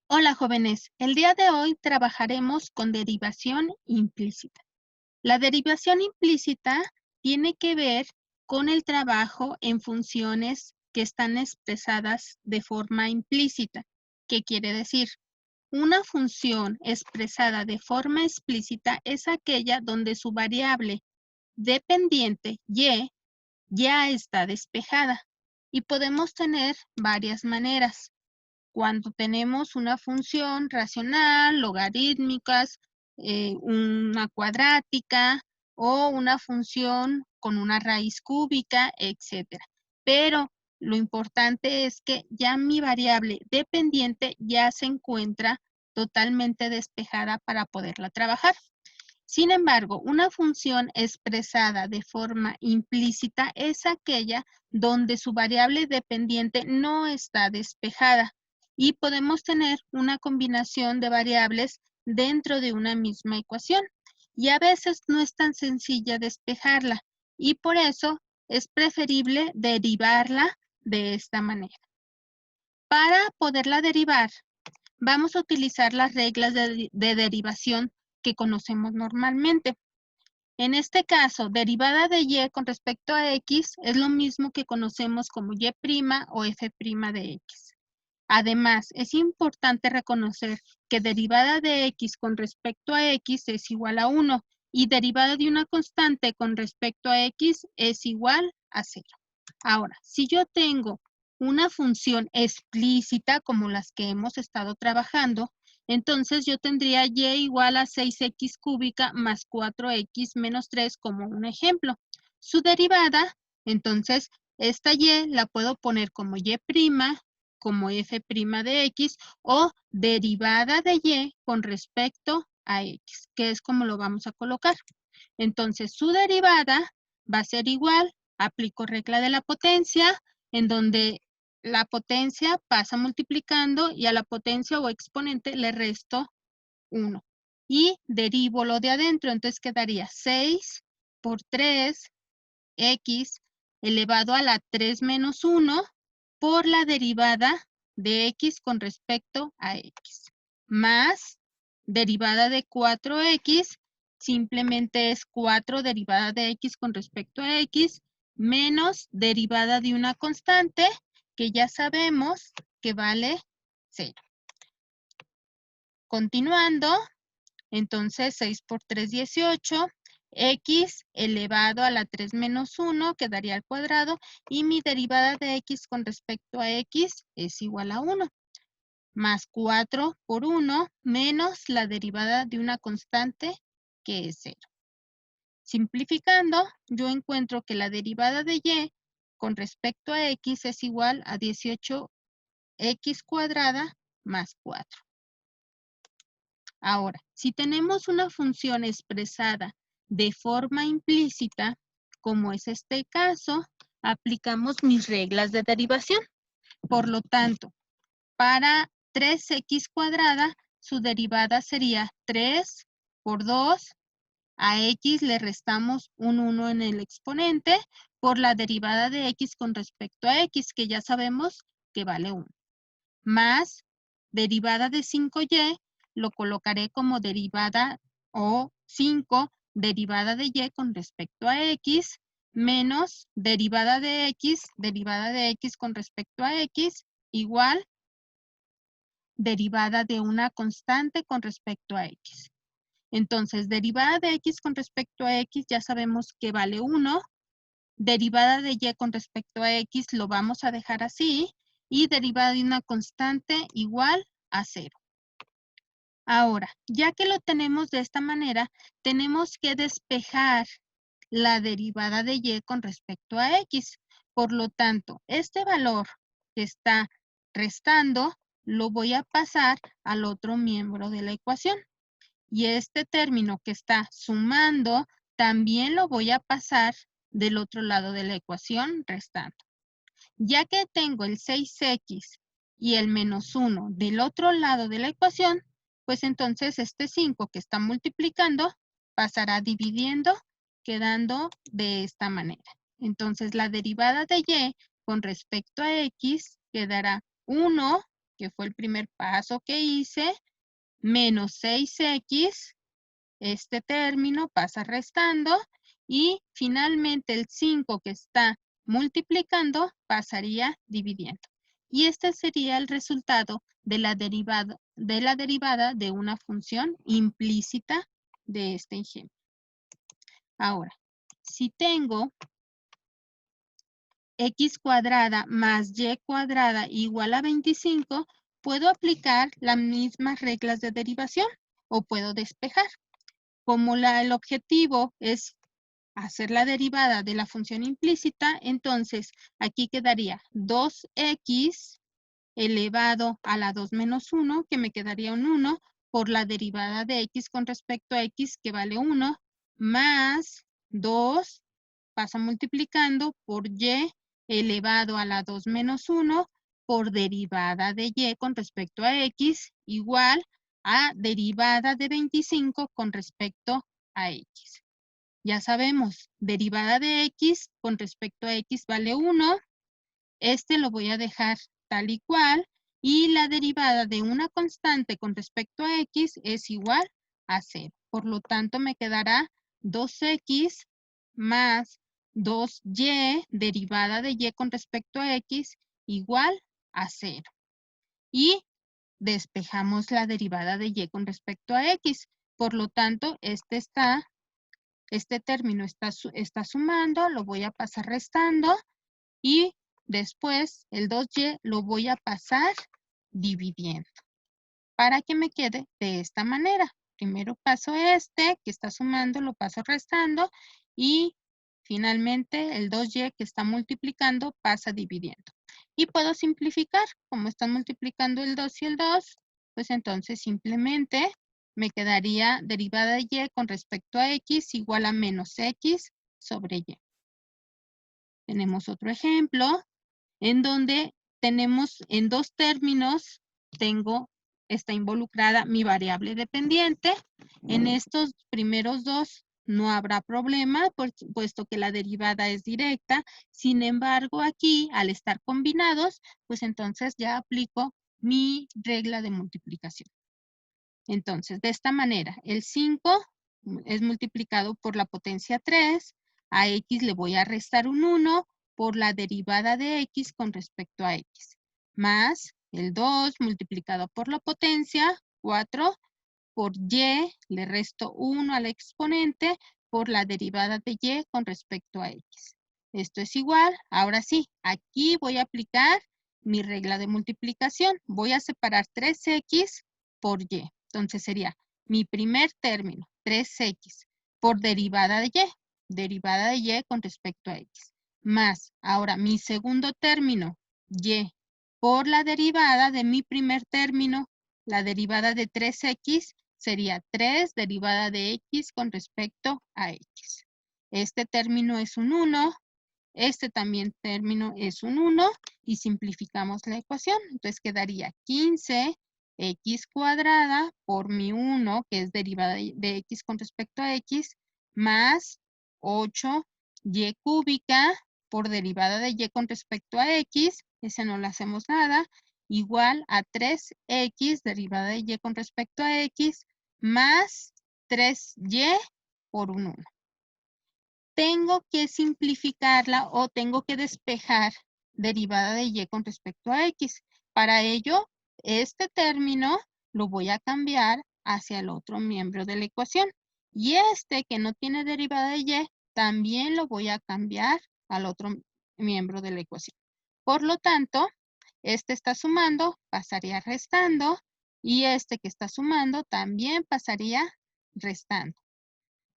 Hola jóvenes, el día de hoy trabajaremos con derivación implícita. La derivación implícita tiene que ver con el trabajo en funciones que están expresadas de forma implícita. ¿Qué quiere decir? Una función expresada de forma explícita es aquella donde su variable dependiente y ya está despejada y podemos tener varias maneras cuando tenemos una función racional, logarítmicas, una cuadrática o una función con una raíz cúbica, etcétera. Pero lo importante es que ya mi variable dependiente ya se encuentra totalmente despejada para poderla trabajar. Sin embargo, una función expresada de forma implícita es aquella donde su variable dependiente no está despejada y podemos tener una combinación de variables dentro de una misma ecuación. Y a veces no es tan sencilla despejarla y por eso es preferible derivarla de esta manera. Para poderla derivar, vamos a utilizar las reglas de derivación que conocemos normalmente. En este caso, derivada de y con respecto a x es lo mismo que conocemos como y' o f' de x. Además, es importante reconocer que derivada de x con respecto a x es igual a 1 y derivada de una constante con respecto a x es igual a 0. Ahora, si yo tengo una función explícita como las que hemos estado trabajando, entonces yo tendría y igual a 6x cúbica más 4x menos 3 como un ejemplo. Su derivada, entonces, esta y la puedo poner como y', como f' de x, o derivada de y con respecto a x, que es como lo vamos a colocar. Entonces, su derivada va a ser igual, aplico regla de la potencia, en donde la potencia pasa multiplicando y a la potencia o exponente le resto 1. Y derivo lo de adentro, entonces quedaría 6 por 3x elevado a la 3 menos 1 por la derivada de x con respecto a x, más derivada de 4x, simplemente es 4 derivada de x con respecto a x, menos derivada de una constante que ya sabemos que vale 0. Continuando, entonces 6 por 3, 18, x elevado a la 3 menos 1 quedaría al cuadrado y mi derivada de x con respecto a x es igual a 1, más 4 por 1 menos la derivada de una constante que es 0. Simplificando, yo encuentro que la derivada de y con respecto a x es igual a 18x cuadrada más 4. Ahora, si tenemos una función expresada de forma implícita, como es este caso, aplicamos mis reglas de derivación. Por lo tanto, para 3x cuadrada, su derivada sería 3 por 2. A x le restamos un 1 en el exponente por la derivada de x con respecto a x, que ya sabemos que vale 1. Más derivada de 5y, lo colocaré como derivada o 5 derivada de y con respecto a x, menos derivada de x con respecto a x, igual derivada de una constante con respecto a x. Entonces, derivada de x con respecto a x ya sabemos que vale 1. Derivada de y con respecto a x lo vamos a dejar así. Y derivada de una constante igual a 0. Ahora, ya que lo tenemos de esta manera, tenemos que despejar la derivada de y con respecto a x. Por lo tanto, este valor que está restando lo voy a pasar al otro miembro de la ecuación. Y este término que está sumando, también lo voy a pasar del otro lado de la ecuación restando. Ya que tengo el 6x y el menos 1 del otro lado de la ecuación, pues entonces este 5 que está multiplicando pasará dividiendo, quedando de esta manera. Entonces la derivada de y con respecto a x quedará 1 que fue el primer paso que hice, menos 6x, este término pasa restando y finalmente el 5 que está multiplicando pasaría dividiendo. Y este sería el resultado de la derivada de una función implícita de este ejemplo. Ahora, si tengo x cuadrada más y cuadrada igual a 25, puedo aplicar las mismas reglas de derivación o puedo despejar. Como el objetivo es hacer la derivada de la función implícita, entonces aquí quedaría 2x elevado a la 2 menos 1, que me quedaría un 1, por la derivada de x con respecto a x, que vale 1, más 2, pasa multiplicando por y elevado a la 2 menos 1, por derivada de y con respecto a x, igual a derivada de 25 con respecto a x. Ya sabemos, derivada de x con respecto a x vale 1. Este lo voy a dejar tal y cual. Y la derivada de una constante con respecto a x es igual a 0. Por lo tanto, me quedará 2x más 2y derivada de y con respecto a x igual a 0. Y despejamos la derivada de y con respecto a x. Por lo tanto, este término está sumando, lo voy a pasar restando y después el 2y lo voy a pasar dividiendo para que me quede de esta manera. Primero paso este que está sumando, lo paso restando y finalmente el 2y que está multiplicando pasa dividiendo. Y puedo simplificar, como están multiplicando el 2 y el 2, pues entonces simplemente me quedaría derivada de y con respecto a x igual a menos x sobre y. Tenemos otro ejemplo en donde tenemos en dos términos, está involucrada mi variable dependiente. En estos primeros dos no habrá problema, puesto que la derivada es directa. Sin embargo, aquí, al estar combinados, pues entonces ya aplico mi regla de multiplicación. Entonces, de esta manera, el 5 es multiplicado por la potencia 3, a x le voy a restar un 1 por la derivada de x con respecto a x, más el 2 multiplicado por la potencia 4 por y, le resto 1 al exponente por la derivada de y con respecto a x. Esto es igual, ahora sí, aquí voy a aplicar mi regla de multiplicación. Voy a separar 3x por y. Entonces sería mi primer término, 3x, por derivada de y con respecto a x. Más, ahora mi segundo término, y, por la derivada de mi primer término, la derivada de 3x sería 3 derivada de x con respecto a x. Este término es un 1, este también término es un 1 y simplificamos la ecuación. Entonces quedaría 15x cuadrada por mi 1, que es derivada de x con respecto a x, más 8y cúbica por derivada de y con respecto a x, ese no le hacemos nada, igual a 3x derivada de y con respecto a x, más 3y por un 1. Tengo que simplificarla o tengo que despejar derivada de y con respecto a x. Para ello, este término lo voy a cambiar hacia el otro miembro de la ecuación. Y este que no tiene derivada de y, también lo voy a cambiar al otro miembro de la ecuación. Por lo tanto, este está sumando, pasaría restando, y este que está sumando también pasaría restando.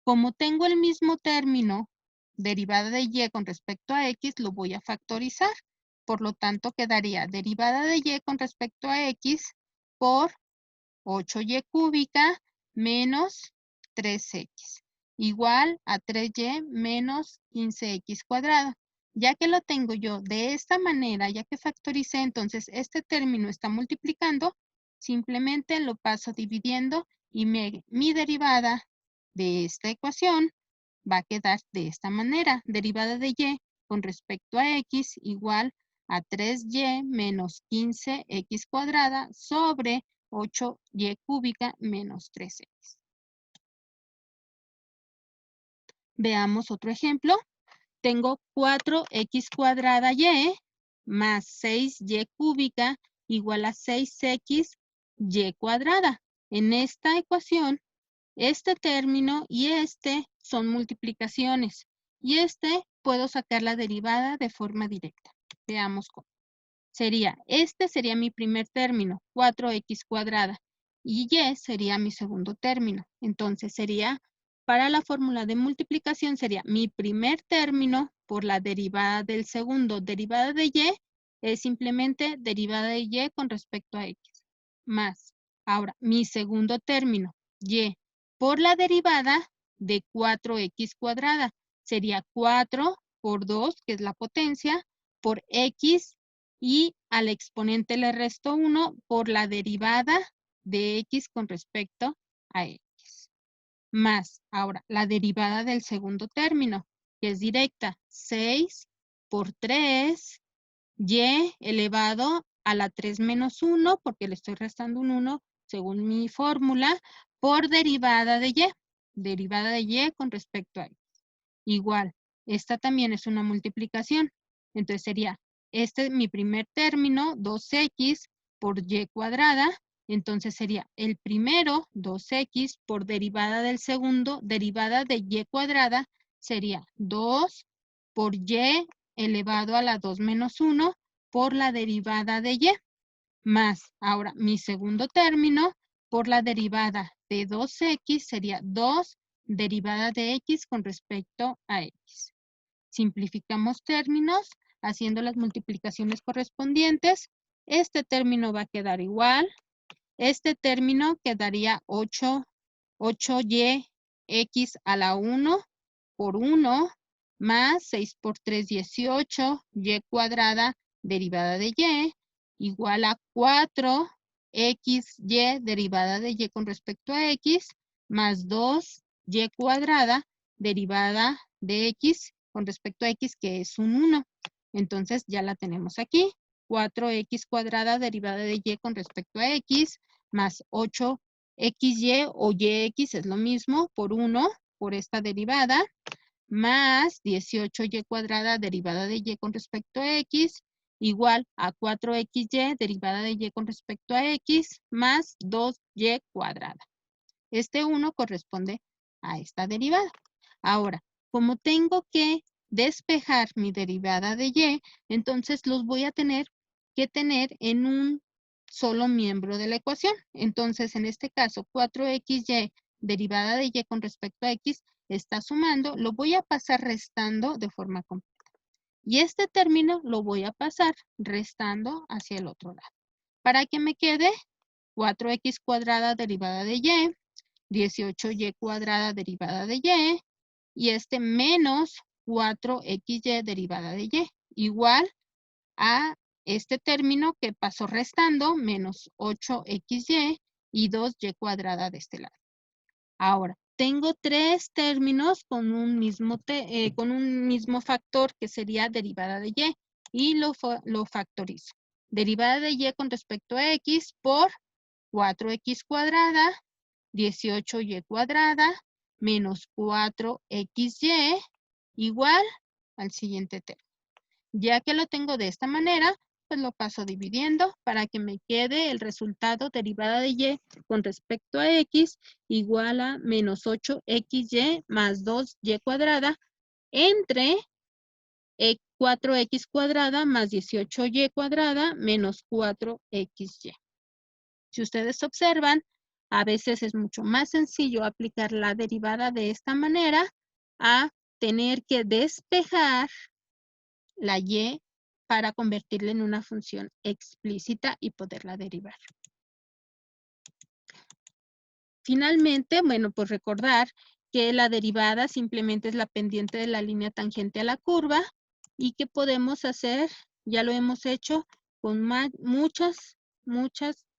Como tengo el mismo término, derivada de y con respecto a x, lo voy a factorizar. Por lo tanto, quedaría derivada de y con respecto a x por 8y cúbica menos 3x, igual a 3y menos 15x cuadrado. Ya que lo tengo yo de esta manera, ya que factoricé, entonces este término está multiplicando, simplemente lo paso dividiendo y mi derivada de esta ecuación va a quedar de esta manera. Derivada de y con respecto a x igual a 3y menos 15x cuadrada sobre 8y cúbica menos 3x. Veamos otro ejemplo. Tengo 4x cuadrada y más 6y cúbica igual a 6x y cuadrada. En esta ecuación, este término y este son multiplicaciones. Y este puedo sacar la derivada de forma directa. Veamos cómo. Este sería mi primer término, 4x cuadrada. Y y sería mi segundo término. Entonces sería, para la fórmula de multiplicación, sería mi primer término por la derivada del segundo. Derivada de y es simplemente derivada de y con respecto a x. Más, ahora, mi segundo término, y por la derivada de 4x cuadrada. Sería 4 por 2, que es la potencia, por x, y al exponente le resto 1 por la derivada de x con respecto a x. Más, ahora, la derivada del segundo término, que es directa, 6 por 3, y elevado a la 3 menos 1, porque le estoy restando un 1 según mi fórmula, por derivada de y con respecto a x. Igual, esta también es una multiplicación. Entonces sería, mi primer término, 2x por y cuadrada. Entonces sería el primero, 2x por derivada del segundo, derivada de y cuadrada, sería 2 por y elevado a la 2 menos 1 por la derivada de y. Más, ahora, mi segundo término por la derivada de 2x sería 2 derivada de x con respecto a x. Simplificamos términos haciendo las multiplicaciones correspondientes. Este término va a quedar igual. Este término quedaría 8y x a la 1 por 1 más 6 por 3, 18, y cuadrada derivada de y igual a 4xy derivada de y con respecto a x más 2y cuadrada derivada de x con respecto a x, que es un 1. Entonces ya la tenemos aquí. 4x cuadrada derivada de y con respecto a x más 8xy o yx es lo mismo por 1 por esta derivada más 18y cuadrada derivada de y con respecto a x igual a 4xy derivada de y con respecto a x más 2y cuadrada. Este 1 corresponde a esta derivada. Ahora, como tengo que despejar mi derivada de y, entonces los voy a tener que tener en un solo miembro de la ecuación. Entonces, en este caso, 4xy derivada de y con respecto a x está sumando, lo voy a pasar restando de forma completa. Y este término lo voy a pasar restando hacia el otro lado. Para que me quede 4x cuadrada derivada de y, 18y cuadrada derivada de y este menos 4xy derivada de y, igual a este término que pasó restando, menos 8xy y 2y cuadrada de este lado. Ahora, tengo tres términos con un mismo factor que sería derivada de y lo factorizo. Derivada de y con respecto a x por 4x cuadrada, 18y cuadrada, menos 4xy igual al siguiente término. Ya que lo tengo de esta manera, pues lo paso dividiendo para que me quede el resultado derivada de y con respecto a x igual a menos 8xy más 2y cuadrada entre 4x cuadrada más 18y cuadrada menos 4xy. Si ustedes observan, a veces es mucho más sencillo aplicar la derivada de esta manera a tener que despejar la y para convertirla en una función explícita y poderla derivar. Finalmente, bueno, pues recordar que la derivada simplemente es la pendiente de la línea tangente a la curva y que podemos hacer, ya lo hemos hecho, con muchas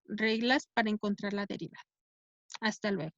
reglas para encontrar la derivada. Hasta luego.